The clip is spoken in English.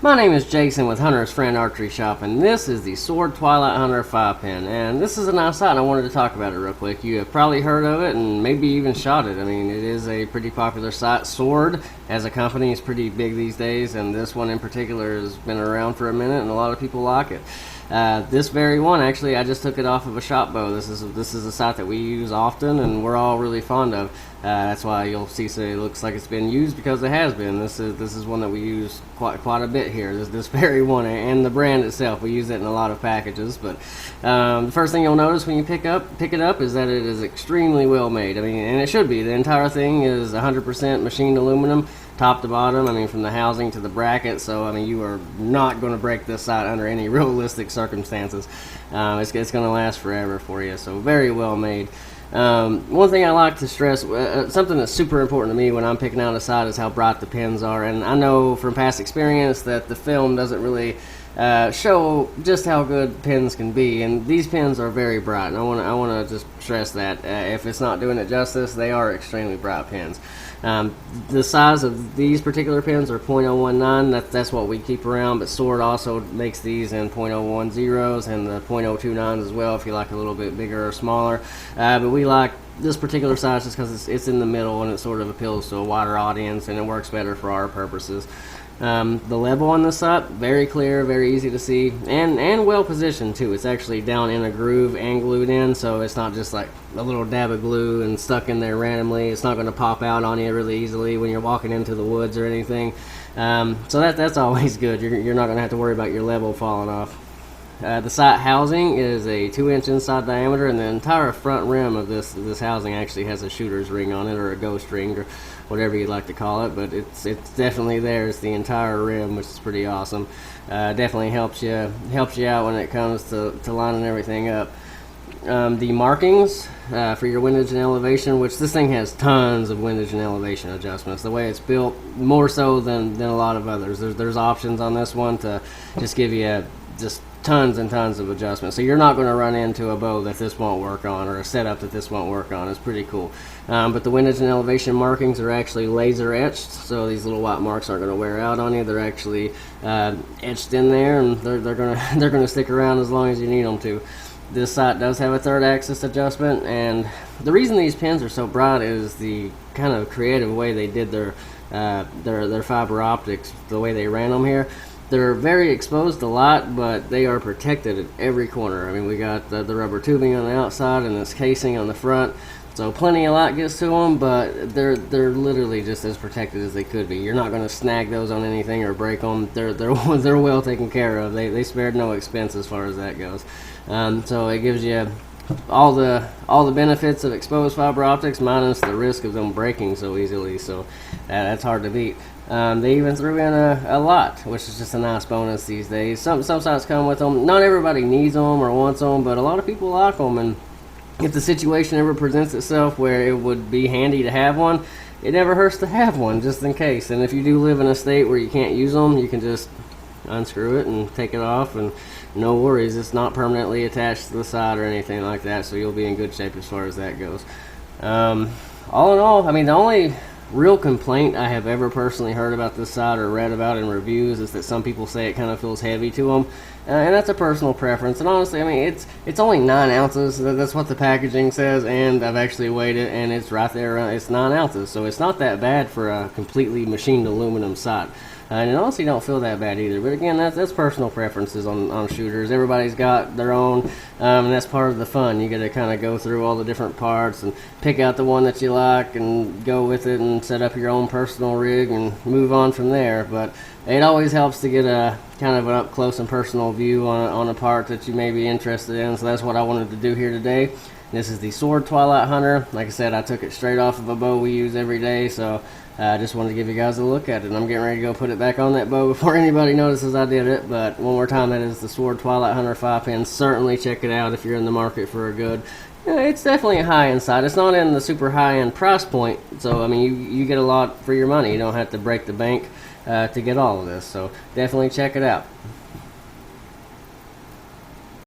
My name is Jason with Hunter's Friend Archery Shop, and this is the Sword Twilight Hunter 5-pin. And this is a nice sight, and I wanted to talk about it real quick. You have probably heard of it and maybe even shot it. I mean, it is a pretty popular sight. Sword, as a company, is pretty big these days, and this one in particular has been around for a minute, and a lot of people like it. This very one, actually, I just took it off of a shop bow. This is a sight that we use often, and we're all really fond of. That's why you'll see it looks like it's been used, because it has been. This is one that we use quite a bit here. This very one, and the brand itself, we use it in a lot of packages. But the first thing you'll notice when you pick it up is that it is extremely well made. I mean, and it should be. The entire thing is 100% machined aluminum, top to bottom. I mean, from the housing to the bracket. So I mean, you are not going to break this sight under any realistic circumstances. It's going to last forever for you. So very well made. One thing I like to stress, something that's super important to me when I'm picking out a sight, is how bright the pins are. And I know from past experience that the film doesn't really show just how good pins can be, and these pins are very bright, and I want to just stress that. If it's not doing it justice, they are extremely bright pins. The size of these particular pins are .019. That's what we keep around, but Sword also makes these in .010s and the .029s as well, if you like a little bit bigger or smaller. But we like this particular size just because it's in the middle, and it sort of appeals to a wider audience, and it works better for our purposes. The level on this sight, very clear, very easy to see, and well positioned too. It's actually down in a groove and glued in, so it's not just like a little dab of glue and stuck in there randomly. It's not going to pop out on you really easily when you're walking into the woods or anything. So that's always good. You're not going to have to worry about your level falling off. The sight housing is a 2-inch inside diameter, and the entire front rim of this housing actually has a shooter's ring on it, or a ghost ring, or whatever you'd like to call it. But it's definitely there. It's the entire rim, which is pretty awesome. Definitely helps you out when it comes to lining everything up. The markings for your windage and elevation, which this thing has tons of windage and elevation adjustments. The way it's built, more so than a lot of others. There's options on this one to just give you just tons and tons of adjustments, so you're not going to run into a bow that this won't work on, or a setup that this won't work on. It's pretty cool. But the windage and elevation markings are actually laser etched, so these little white marks aren't going to wear out on you. They're actually etched in there, and they're gonna stick around as long as you need them to. This sight does have a 3rd axis adjustment, and the reason these pins are so bright is the kind of creative way they did their fiber optics, the way they ran them here. They're very exposed to light, but they are protected at every corner. I mean, we got the rubber tubing on the outside and this casing on the front, so plenty of light gets to them, but they're literally just as protected as they could be. You're not going to snag those on anything or break them. They're well taken care of. They spared no expense as far as that goes. So it gives you all the benefits of exposed fiber optics, minus the risk of them breaking so easily. So that's hard to beat. They even threw in a lot, which is just a nice bonus these days. Some sites come with them. Not everybody needs them or wants them, but a lot of people like them. And if the situation ever presents itself where it would be handy to have one, it never hurts to have one, just in case. And if you do live in a state where you can't use them, you can just unscrew it and take it off, and no worries. It's not permanently attached to the side or anything like that, so you'll be in good shape as far as that goes. All in all, I mean, the only real complaint I have ever personally heard about this sight or read about in reviews is that some people say it kind of feels heavy to them, and that's a personal preference. And honestly, I mean, it's only 9 ounces. That's what the packaging says, and I've actually weighed it, and it's right there. It's 9 ounces, so it's not that bad for a completely machined aluminum sight. And it honestly don't feel that bad either. But again, that's personal preferences on shooters. Everybody's got their own, and that's part of the fun. You get to kind of go through all the different parts and pick out the one that you like and go with it and set up your own personal rig and move on from there. But it always helps to get a kind of an up close and personal view on a part that you may be interested in. So that's what I wanted to do here today. This is the Sword Twilight Hunter. Like I said, I took it straight off of a bow we use every day, so I just wanted to give you guys a look at it. I'm getting ready to go put it back on that bow before anybody notices I did it. But one more time, that is the Sword Twilight Hunter 5-pin. Certainly check it out if you're in the market for a good. It's definitely a high-end sight. It's not in the super high-end price point, so I mean, you get a lot for your money. You don't have to break the bank to get all of this, so definitely check it out.